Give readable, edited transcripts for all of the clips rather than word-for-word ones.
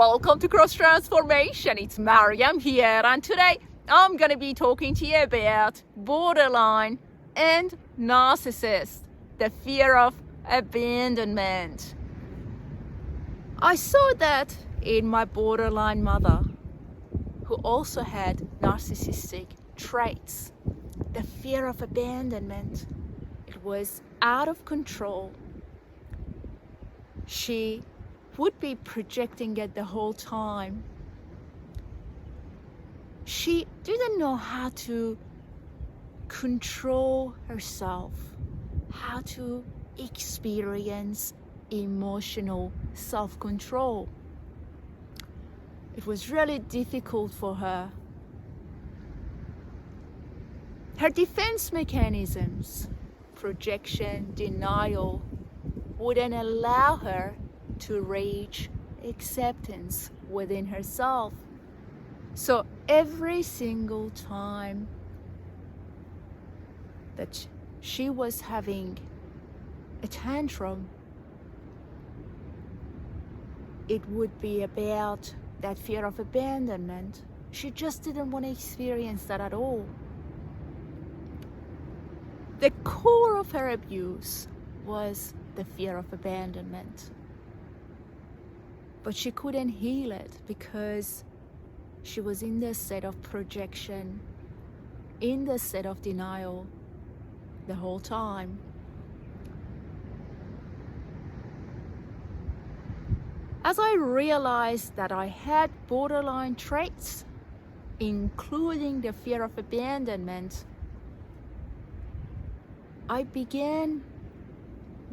welcome to Cross Transformation. It's Mariam here, and today I'm going to be talking to you about borderline and narcissist, the fear of abandonment. I saw that in my borderline mother, who also had narcissistic traits. The fear of abandonment, it was out of control. She would be projecting it the whole time. She didn't know how to control herself, how to experience emotional self-control. It was really difficult for her. Her defense mechanisms, projection, denial, wouldn't allow her to reach acceptance within herself. So every single time that she was having a tantrum, it would be about that fear of abandonment. She just didn't want to experience that at all. The core of her abuse was the fear of abandonment. But she couldn't heal it because she was in the state of projection, in the state of denial the whole time. As I realized that I had borderline traits, including the fear of abandonment, I began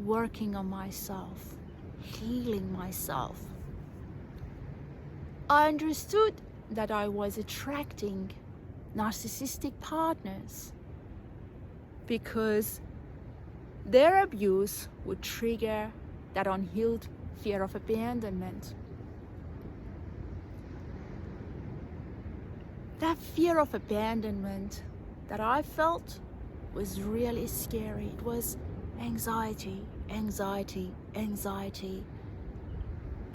working on myself, healing myself. I understood that I was attracting narcissistic partners because their abuse would trigger that unhealed fear of abandonment. That fear of abandonment that I felt was really scary. It was anxiety, anxiety, anxiety.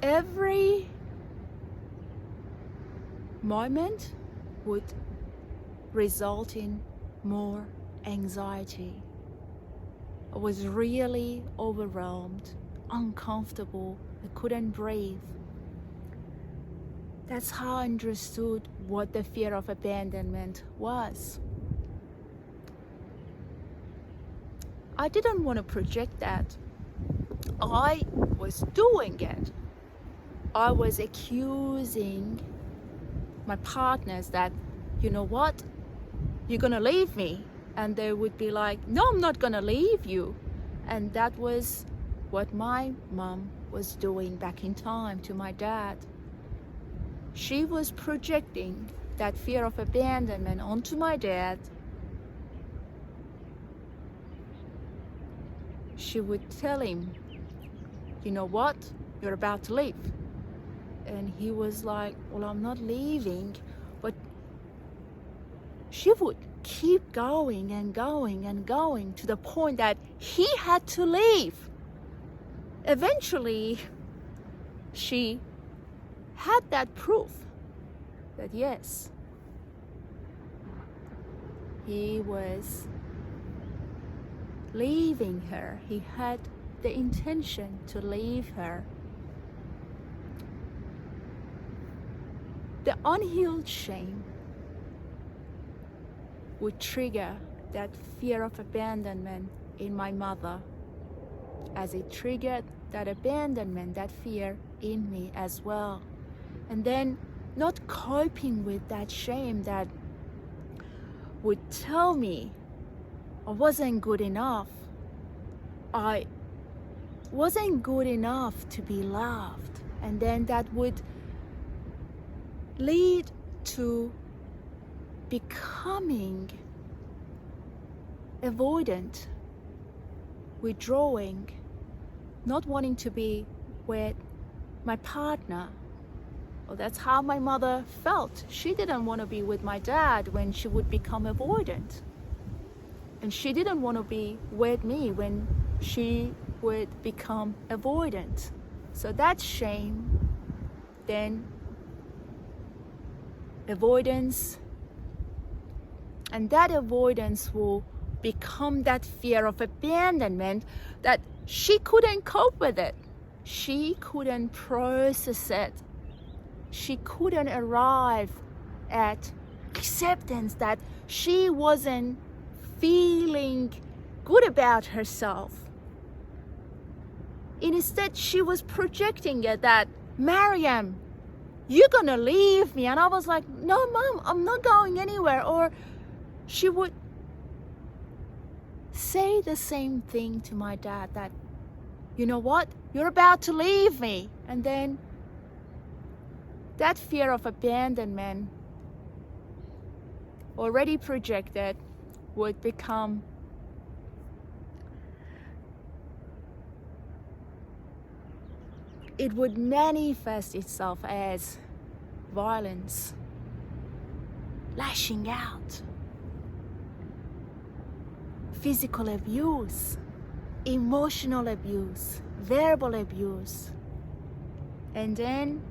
Every moment would result in more anxiety. I was really overwhelmed, uncomfortable. I couldn't breathe. That's how I understood what the fear of abandonment was. I didn't want to project that. I was doing it. I was accusing my partners that, you know what, you're gonna leave me. And they would be like, no, I'm not gonna leave you. And that was what my mom was doing back in time to my dad. She was projecting that fear of abandonment onto my dad. She would tell him, you know what, you're about to leave. And he was like, well, I'm not leaving. But she would keep going and going and going to the point that he had to leave. Eventually, she had that proof that yes, he was leaving her. He had the intention to leave her. The unhealed shame would trigger that fear of abandonment in my mother, as it triggered that abandonment, that fear in me as well. And then not coping with that shame that would tell me I wasn't good enough. I wasn't good enough to be loved. And then that would lead to becoming avoidant, withdrawing, not wanting to be with my partner. Well, that's how my mother felt. She didn't want to be with my dad when she would become avoidant. And she didn't want to be with me when she would become avoidant. So that shame then avoidance, and that avoidance will become that fear of abandonment, that she couldn't cope with it. She couldn't process it. She couldn't arrive at acceptance that she wasn't feeling good about herself. Instead, she was projecting it that, Mariam, you're gonna leave me. And I was like, no, Mom, I'm not going anywhere. Or she would say the same thing to my dad, that, you know what, you're about to leave me. And then that fear of abandonment already projected would become it would manifest itself as violence, lashing out, physical abuse, emotional abuse, verbal abuse. And then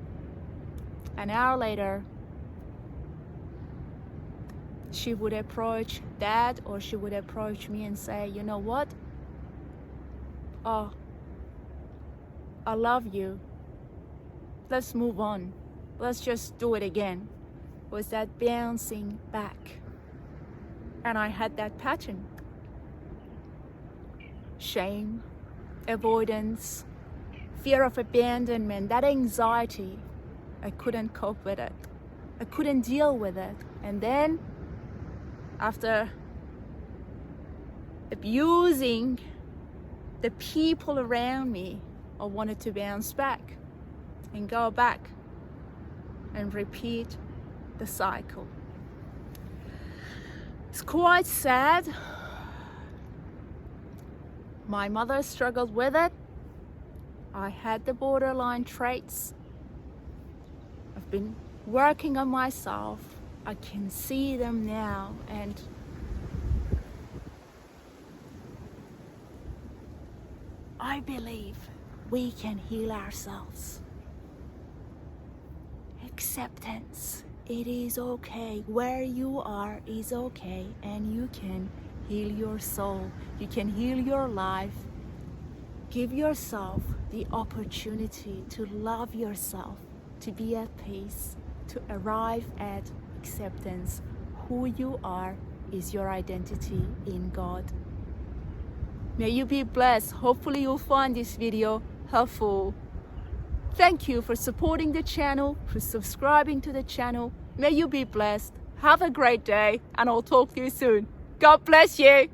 an hour later, she would approach Dad, or she would approach me and say, you know what? Oh, I love you. Let's move on. Let's just do it again. Was that bouncing back? And I had that pattern. Shame, avoidance, fear of abandonment, that anxiety. I couldn't cope with it. I couldn't deal with it. And then, after abusing the people around me, I wanted to bounce back and go back and repeat the cycle. It's quite sad. My mother struggled with it. I had the borderline traits. I've been working on myself. I can see them now, and I believe we can heal ourselves. Acceptance. It is okay. Where you are is okay, and you can heal your soul. You can heal your life. Give yourself the opportunity to love yourself, to be at peace, to arrive at acceptance. Who you are is your identity in God. May you be blessed. Hopefully you'll find this video helpful. Thank you for supporting the channel, for subscribing to the channel. May you be blessed. Have a great day, and I'll talk to you soon. God bless you.